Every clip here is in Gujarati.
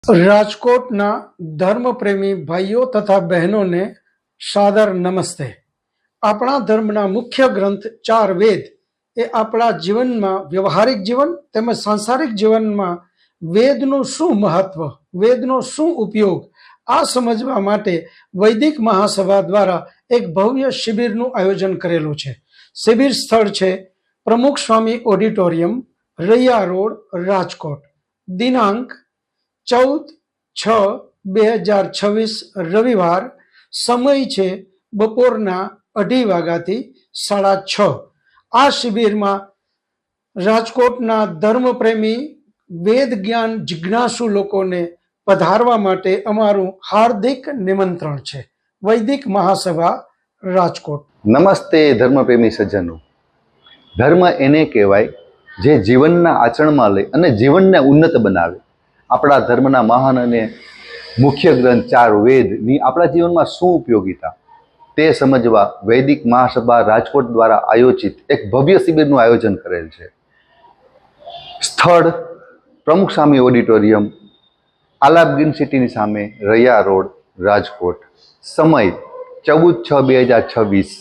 રાજકોટના ધર્મપ્રેમી ભાઈઓ તથા બહેનોને સાદર નમસ્તે। આપણા ધર્મના મુખ્ય ગ્રંથ ચાર વેદ એ આપણા જીવનમાં વ્યવહારિક જીવન તેમજ સાંસારિક જીવનમાં વેદનું શું મહત્વ, વેદનો શું ઉપયોગ આ સમજવા માટે વૈદિક મહાસભા દ્વારા એક ભવ્ય શિબિરનું આયોજન કરેલું છે। શિબિર સ્થળ છે પ્રમુખ સ્વામી ઓડિટોરિયમ, રૈયા રોડ, રાજકોટ। દિનાંક 14/6/2026 રવિવાર। સમય છે બપોરના 2:30 વાગ્યાથી 6:30। આ શિબિરમાં રાજકોટના ધર્મપ્રેમી વેદ જ્ઞાન જિજ્ઞાસુ લોકોને પધારવા માટે અમારું હાર્દિક નિમંત્રણ છે। વૈદિક મહાસભા રાજકોટ। નમસ્તે ધર્મપ્રેમી સજ્જનો। ધર્મ એને કહેવાય જે જીવનના આચરણમાં લઈ અને જીવનને ઉન્નત બનાવે। આપણા ધર્મના મહાન અને મુખ્ય ગ્રંથ ચાર વેદની આપણા જીવનમાં શું ઉપયોગિતા તે સમજવા વૈદિક મહાસભા રાજકોટ દ્વારા આયોજિત એક ભવ્ય શિબિરનું આયોજન કરેલ છે। સ્થળ પ્રમુખ સ્વામી ઓડિટોરિયમ, આલાપ ગ્રીન સિટીની સામે, રૈયા રોડ, રાજકોટ। સમય 14/6/2026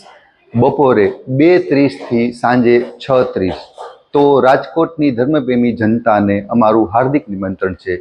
બપોરે 2:30 થી સાંજે 6:30। તો રાજકોટની ધર્મપ્રેમી જનતાને અમારું હાર્દિક નિમંત્રણ છે।